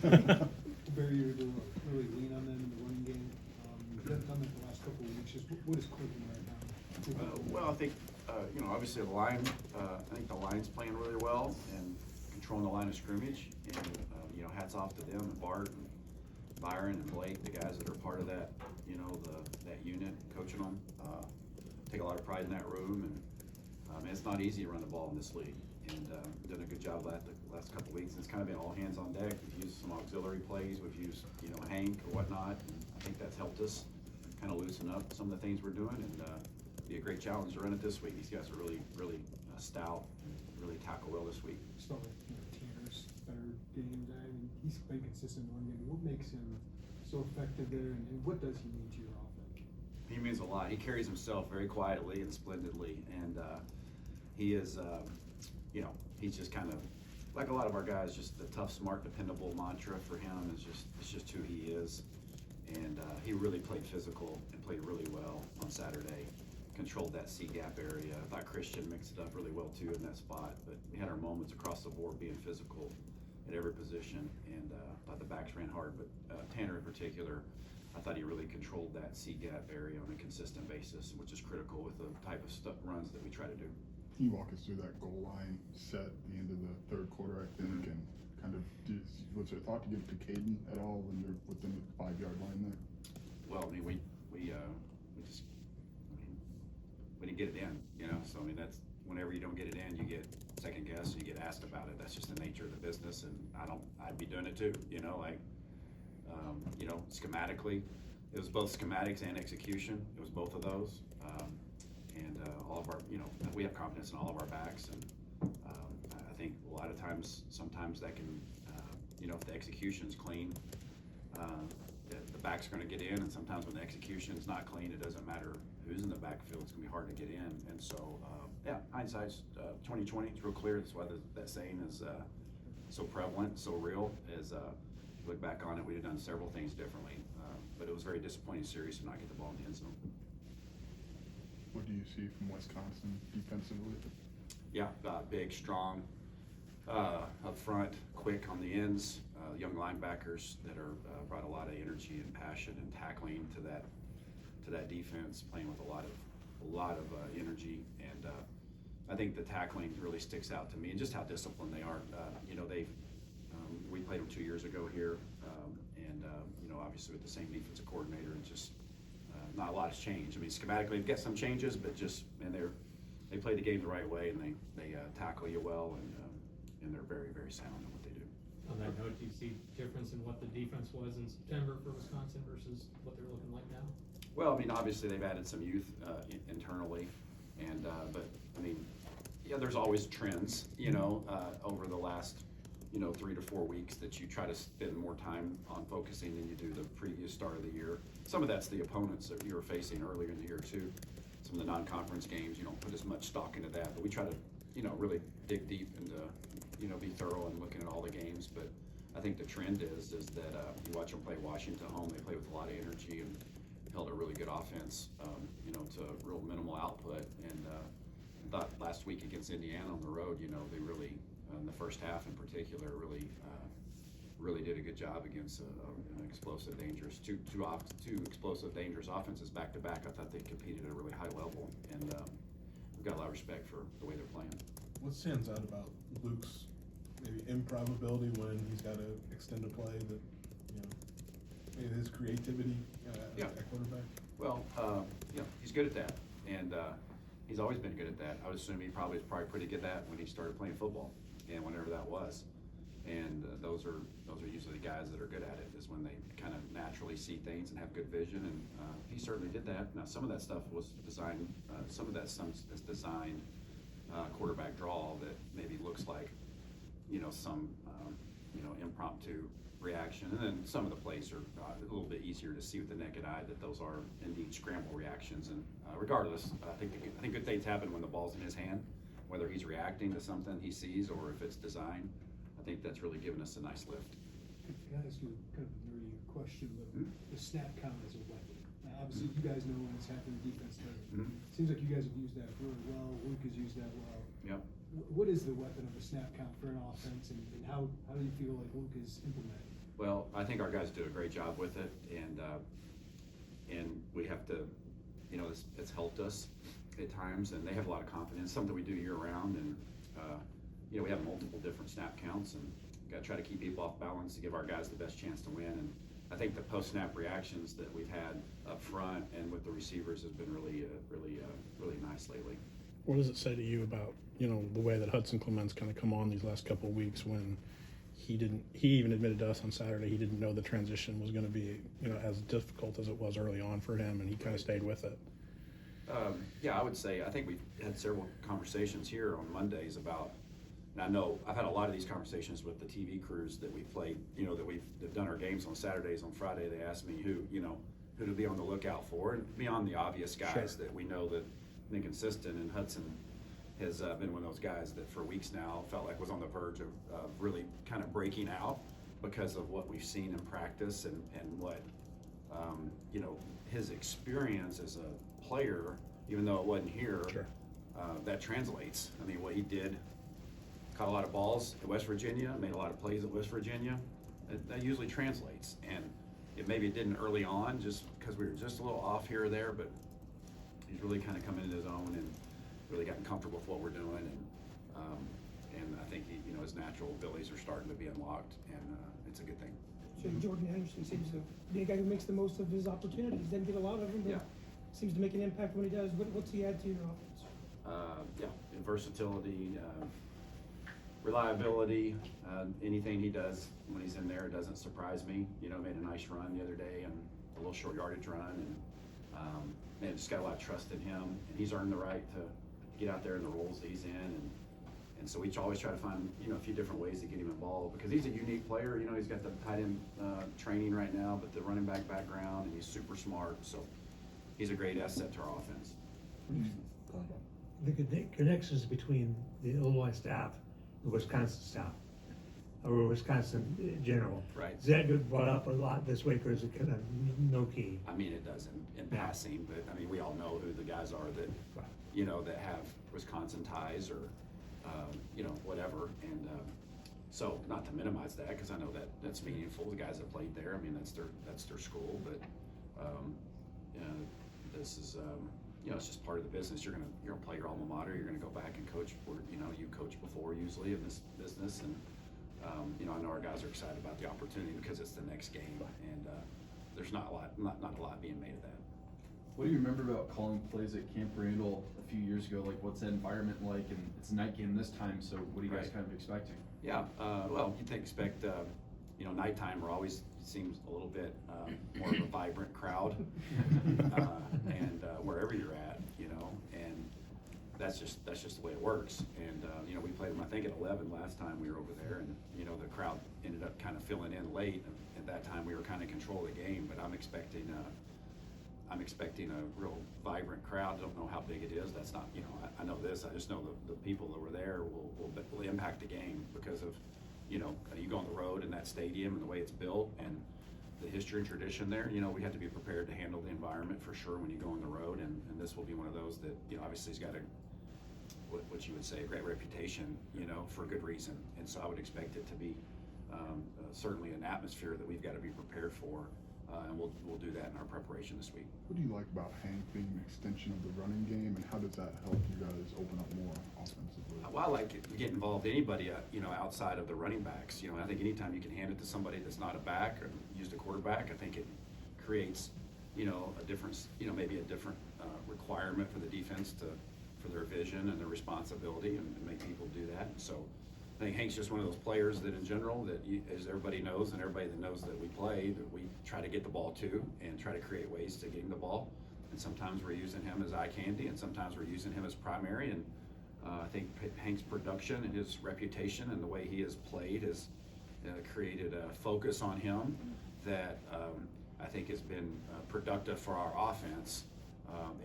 Barry, you're able to really lean on them in the running game. You haven't done that the last couple of weeks. Just what is clicking right now? Well, I think, obviously the line, I think the line's playing really well and controlling the line of scrimmage. And, hats off to them and Bart and Byron and Blake, the guys that are part of that, that unit, coaching them. Take a lot of pride in that room. And it's not easy to run the ball in this league. And done a good job the last couple of weeks. And it's kind of been all hands on deck. We've used some auxiliary plays. We've used, Hank or whatnot. And I think that's helped us kind of loosen up some of the things we're doing. And be a great challenge to run it this week. These guys are really, really stout and really tackle well this week. Still, Tanner's better games. I mean, he's been consistent on game. What makes him so effective there, and what does he mean to your offense? He means a lot. He carries himself very quietly and splendidly, and he is, he's just kind of like a lot of our guys. Just the tough, smart, dependable mantra for him is it's just who he is, and he really played physical and played really well on Saturday. Controlled that C-gap area. I thought Christian mixed it up really well too in that spot, but we had our moments across the board being physical at every position, and thought the backs ran hard, but Tanner in particular, I thought he really controlled that C-gap area on a consistent basis, which is critical with the type of runs that we try to do. Can you walk us through that goal line set at the end of the third quarter, I think, and kind of, was there thought to give it to Caden at all when you're within the 5-yard line there? Well, I mean, we didn't get it in, so I mean, that's, whenever you don't get it in, you get second guessed, you get asked about it. That's just the nature of the business, and I'd be doing it too, schematically, it was both schematics and execution. It was both of those, and all of our, we have confidence in all of our backs, and I think a lot of times, sometimes that can, if the execution's clean, the back's going to get in, and sometimes when the execution's not clean, it doesn't matter who's in the backfield, it's going to be hard to get in. And so, hindsight's 2020. It's real clear. That's why that saying is so prevalent, so real. As look back on it, we'd have done several things differently, but it was very disappointing series to not get the ball in the end zone. What do you see from Wisconsin defensively? Yeah, big, strong, up front, quick on the ends. Young linebackers that are brought a lot of energy and passion and tackling to that defense, playing with a lot of energy, and I think the tackling really sticks out to me, and just how disciplined they are. We played them 2 years ago here, and obviously with the same defensive coordinator, and just not a lot has changed. I mean, schematically, they've got some changes, but they play the game the right way, and they tackle you well, and they're very, very sound in what they do. On that note, do you see difference in what the defense was in September for Wisconsin versus what they're looking like now? Well, I mean, obviously they've added some youth internally, and but I mean, there's always trends, over the last 3 to 4 weeks that you try to spend more time on focusing than you do the previous start of the year. Some of that's the opponents that you were facing earlier in the year too. Some of the non-conference games, you don't put as much stock into that, but we try to, really dig deep into, be thorough and looking at all the games. But I think the trend is that you watch them play Washington at home. They play with a lot of energy and held a really good offense, to real minimal output. And I thought last week against Indiana on the road, they really, in the first half in particular, really did a good job against an explosive, dangerous, two explosive, dangerous offenses back to back. I thought they competed at a really high level, and we've got a lot of respect for the way they're playing. What stands out about Luke's maybe improbability when he's got to extend a play that, maybe his creativity at quarterback? Well, he's good at that, and he's always been good at that. I would assume he was probably pretty good at that when he started playing football, and whenever that was. And those are usually the guys that are good at it, is when they kind of naturally see things and have good vision, and he certainly did that. Now, some of that stuff was designed, is designed quarterback draw that maybe looks like, some, impromptu reaction, and then some of the plays are a little bit easier to see with the naked eye that those are indeed scramble reactions. And regardless, I think good things happen when the ball's in his hand, whether he's reacting to something he sees or if it's designed. I think that's really given us a nice lift. Can I ask you kind of a nerdy question, but the snap count as a weapon? Obviously, you guys know when it's happening, defense does it. Seems like you guys have used that really well. Luke has used that well. Yep. What is the weapon of the snap count for an offense, and how do you feel like Luke is implementing? Well, I think our guys do a great job with it, and we have to, you know, it's helped us at times, and they have a lot of confidence, something we do year round, and, you know, we have multiple different snap counts, and got to try to keep people off balance to give our guys the best chance to win, and I think the post-snap reactions that we've had up front and with the receivers has been really nice lately. What does it say to you about, you know, the way that Hudson Clement's kind of come on these last couple of weeks when he even admitted to us on Saturday he didn't know the transition was going to be, you know, as difficult as it was early on for him, and he kind of stayed with it. Yeah, I would say, I think we've had several conversations here on Mondays about, and I know I've had a lot of these conversations with the TV crews that we played, you know, that we've done our games on Saturdays. On Friday, they asked me who to be on the lookout for, and beyond the obvious guys that we know that have been consistent, and Hudson has been one of those guys that for weeks now felt like was on the verge of really kind of breaking out because of what we've seen in practice and what, you know, his experience as a player, even though it wasn't here, that translates. I mean, what he did, caught a lot of balls at West Virginia, made a lot of plays at West Virginia, that usually translates. And maybe it didn't early on just because we were just a little off here or there, but he's really kind of come into his own and really gotten comfortable with what we're doing, and I think you know, his natural abilities are starting to be unlocked, and it's a good thing. So Jordan Henderson seems to be a guy who makes the most of his opportunities. Doesn't get a lot of them, but Yeah. seems to make an impact when he does. What's he add to your offense? Yeah, and versatility, reliability. Anything he does when he's in there doesn't surprise me. You know, made a nice run the other day and a little short yardage run, and man, just got a lot of trust in him, and he's earned the right to get out there in the roles that he's in, and so we always try to find, you know, a few different ways to get him involved because he's a unique player. You know, he's got the tight end training right now, but the running back background, and he's super smart, so he's a great asset to our offense. The connections between the Illinois staff and Wisconsin staff, or Wisconsin in general. Right. Is that get brought up a lot this week, or is it kind of no key? I mean, it does in passing, but I mean, we all know who the guys are that, you know, that have Wisconsin ties or, you know, whatever. And so, not to minimize that, because I know that that's meaningful. The guys that played there, I mean, that's their school. But you know, this is, you know, it's just part of the business. You're gonna play your alma mater. You're gonna go back and coach where, you know, you coached before usually in this business. And you know, I know our guys are excited about the opportunity because it's the next game, and there's not a lot being made of that. What do you remember about calling plays at Camp Randall a few years ago? Like, what's that environment like? And it's a night game this time, so what are you guys kind of expecting? Yeah, well, you'd expect, you know, nighttime always seems a little bit more of a vibrant crowd, and wherever you're at, you know, and that's just the way it works. And you know, we played them, I think, at 11 last time we were over there, and you know, the crowd ended up kind of filling in late. At that time, we were kind of in control of the game, but I'm expecting a real vibrant crowd. Don't know how big it is. That's not, you know, I know this. I just know the people that were there will impact the game because of, you know, you go on the road in that stadium and the way it's built and the history and tradition there. You know, we have to be prepared to handle the environment for sure when you go on the road, and this will be one of those that, you know, obviously has got what you would say a great reputation, you know, for good reason. And so I would expect it to be certainly an atmosphere that we've got to be prepared for. And we'll do that in our preparation this week. What do you like about Hank being an extension of the running game, and how does that help you guys open up more offensively? Well, I like to get involved anybody, you know, outside of the running backs. You know, I think anytime you can hand it to somebody that's not a back or used a quarterback, I think it creates, you know, a difference, you know, maybe a different requirement for the defense for their vision and their responsibility and make people do that. And so I think Hank's just one of those players that in general, that as everybody knows, and everybody that knows that we play, that we try to get the ball to and try to create ways to getting the ball. And sometimes we're using him as eye candy, and sometimes we're using him as primary. And I think Hank's production and his reputation and the way he has played has created a focus on him that I think has been productive for our offense.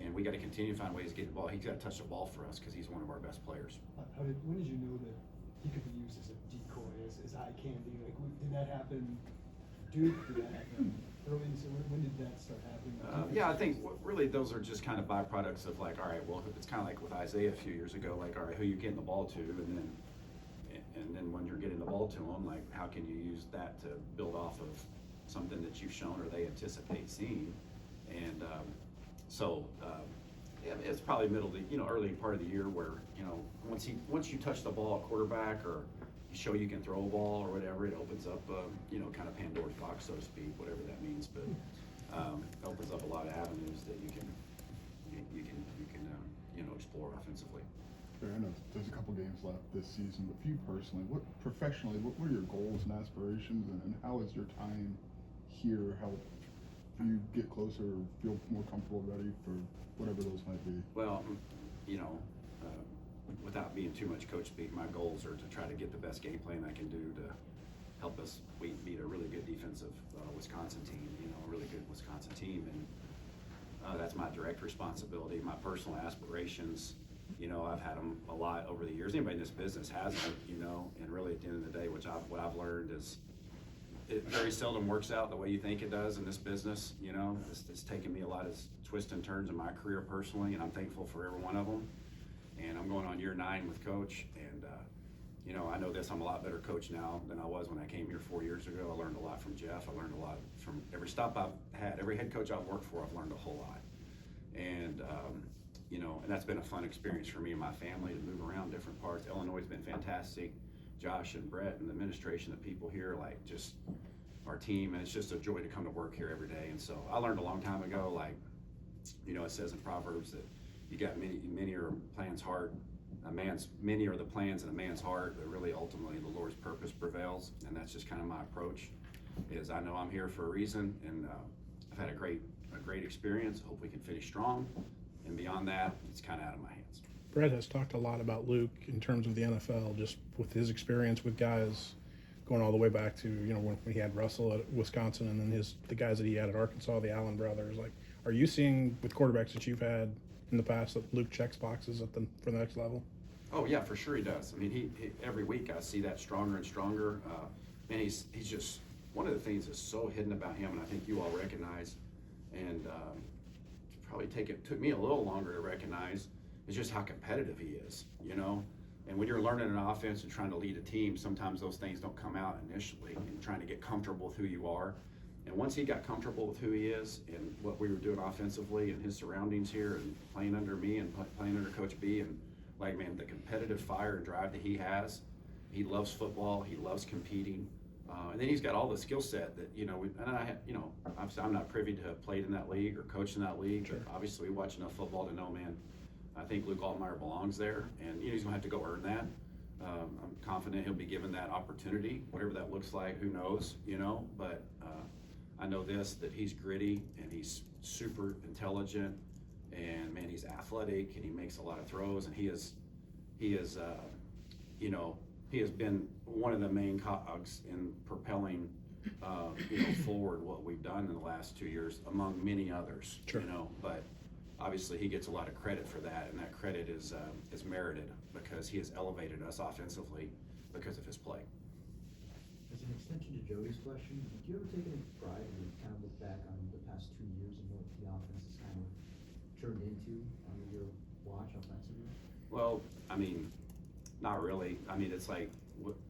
And we got to continue to find ways to get the ball. He's got to touch the ball for us because he's one of our best players. When did you know that he could be used as a decoy, as eye candy? Like, did that happen? Duke, did that happen early? So when did that start happening? Yeah, I think really those are just kind of byproducts of like, all right, well, it's kind of like with Isaiah a few years ago, like, all right, who you getting the ball to, and And then when you're getting the ball to them, like, how can you use that to build off of something that you've shown or they anticipate seeing? And yeah, it's probably early part of the year where, once you touch the ball at quarterback or you show you can throw a ball or whatever, it opens up, kind of Pandora's box, so to speak, whatever that means. But it opens up a lot of avenues that you can explore offensively. Fair enough. There's a couple games left this season, but for you personally, professionally, what were your goals and aspirations, and how has your time here helped you get closer, or feel more comfortable, ready for whatever those might be? Well, without being too much coach speak, my goals are to try to get the best game plan I can do to help us beat a really good defensive Wisconsin team, a really good Wisconsin team. And that's my direct responsibility. My personal aspirations, I've had them a lot over the years. Anybody in this business has them, and really at the end of the day, what I've learned is it very seldom works out the way you think it does in this business. It's taken me a lot of twists and turns in my career personally, and I'm thankful for every one of them. And I'm going on year 9 with Coach, and I know this, I'm a lot better coach now than I was when I came here 4 years ago. I learned a lot from Jeff. I learned a lot from every stop I've had, every head coach I've worked for, I've learned a whole lot. And, and that's been a fun experience for me and my family to move around different parts. Illinois has been fantastic. Josh and Brett and the administration, the people here, like just our team, and it's just a joy to come to work here every day. And so I learned a long time ago, like, it says in Proverbs that you got many are plans heart, many are the plans in a man's heart, but really ultimately the Lord's purpose prevails. And that's just kind of my approach, is I know I'm here for a reason, and I've had a great experience. Hope we can finish strong, and beyond that, it's kind of out of my hands. Brett has talked a lot about Luke in terms of the NFL, just with his experience with guys going all the way back to, when he had Russell at Wisconsin, and then the guys that he had at Arkansas, the Allen brothers. Like, are you seeing with quarterbacks that you've had in the past that Luke checks boxes for the next level? Oh yeah, for sure he does. I mean, he every week I see that stronger and stronger. And he's just, one of the things that's so hidden about him, and I think you all recognize, and took me a little longer to recognize, is just how competitive he is, And when you're learning an offense and trying to lead a team, sometimes those things don't come out initially, and trying to get comfortable with who you are. And once he got comfortable with who he is and what we were doing offensively and his surroundings here and playing under me and playing under Coach B, and like, man, the competitive fire and drive that he has, he loves football, he loves competing. And then he's got all the skill set that, obviously I'm not privy to have played in that league or coached in that league, but obviously we watch enough football to know, man, I think Luke Altmaier belongs there, and he's gonna have to go earn that. I'm confident he'll be given that opportunity, whatever that looks like, who knows, but I know that he's gritty and he's super intelligent, and man, he's athletic and he makes a lot of throws, and he has been one of the main cogs in propelling forward what we've done in the last 2 years, among many others. Sure. But obviously he gets a lot of credit for that, and that credit is merited because he has elevated us offensively because of his play. As an extension to Joey's question, do you ever take any pride when you kind of look back on the past 2 years and what the offense has kind of turned into under your watch offensively? Well, I mean, not really. I mean, it's like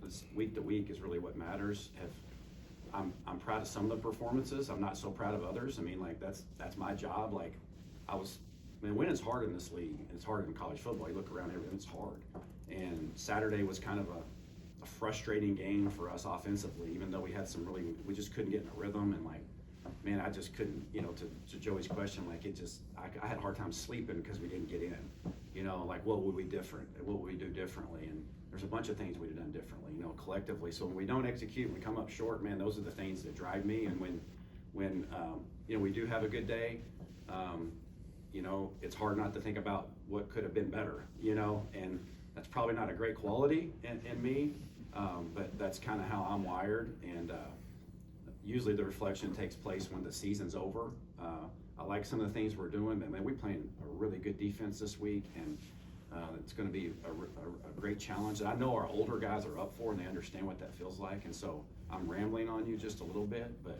this week to week is really what matters. I'm proud of some of the performances. I'm not so proud of others. I mean, like that's my job. Like winning's hard in this league. It's hard in college football. You look around everything, it's hard. And Saturday was kind of a frustrating game for us offensively, even though we had we just couldn't get in a rhythm, and like, man, I just couldn't, to Joey's question, like I had a hard time sleeping because we didn't get in, like what would we do differently? And there's a bunch of things we'd have done differently, collectively. So when we don't execute and we come up short, man, those are the things that drive me. And when we do have a good day, it's hard not to think about what could have been better, and that's probably not a great quality in me, but that's kind of how I'm wired. And usually the reflection takes place when the season's over. I like some of the things we're doing, but man, we're playing a really good defense this week, and it's going to be a great challenge that I know our older guys are up for, and they understand what that feels like. And so I'm rambling on you just a little bit, but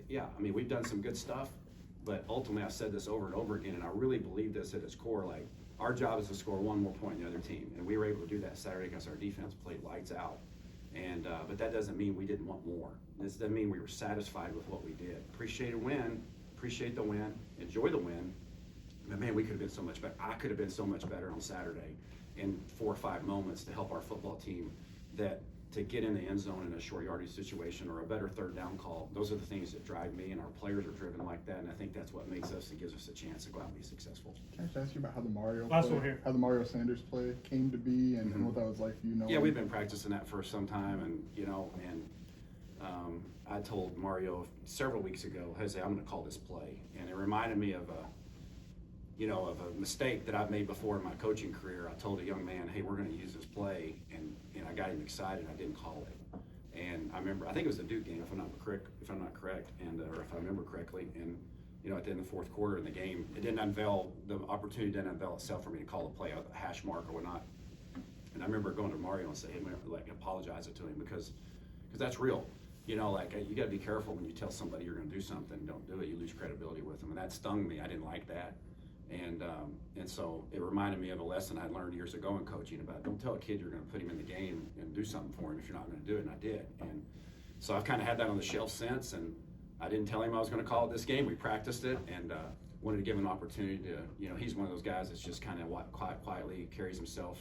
yeah, I mean, we've done some good stuff, but ultimately I've said this over and over again, and I really believe this at its core, like our job is to score one more point than the other team, and we were able to do that Saturday against our defense, played lights out. And but that doesn't mean we didn't want more. This doesn't mean we were satisfied with what we did. Appreciate a win, appreciate the win, enjoy the win. But man, we could have been so much better. I could have been so much better on Saturday in 4 or 5 moments to help our football team, that to get in the end zone in a short yardage situation or a better third down call. Those are the things that drive me, and our players are driven like that. And I think that's what makes us and gives us a chance to go out and be successful. Can I just ask you about how the Mario Last play, one here. how the Mario Sanders play came to be, and what that was like for you? Yeah, we've been practicing that for some time, and I told Mario several weeks ago, Jose, I'm going to call this play, and it reminded me of a mistake that I've made before in my coaching career. I told a young man, hey, we're going to use this play, and I got him excited. I didn't call it, and I remember, I think it was the Duke game, if I'm not correct, and or if I remember correctly, and at the end of the 4th quarter in the game, the opportunity didn't unveil itself for me to call a play, a hash mark or whatnot. And I remember going to Mario and saying, hey, apologize it to him because that's real. You got to be careful when you tell somebody you're going to do something, don't do it. You lose credibility with them, and that stung me. I didn't like that, and so it reminded me of a lesson I learned years ago in coaching about don't tell a kid you're going to put him in the game and do something for him if you're not going to do it. And I did, and so I've kind of had that on the shelf since. And I didn't tell him I was going to call it this game. We practiced it, and wanted to give him an opportunity to. He's one of those guys that's just kind of quietly carries himself.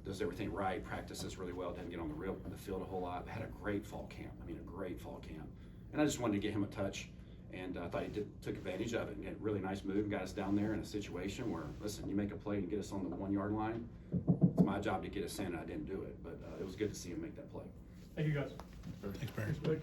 Does everything right, practices really well, doesn't get on the field a whole lot. Had a great fall camp. A great fall camp. And I just wanted to get him a touch, and I thought he took advantage of it and had a really nice move and got us down there in a situation where, listen, you make a play and get us on the 1 yard line. It's my job to get us in, and I didn't do it, but it was good to see him make that play. Thank you, guys. Thanks, Thanks, Barry.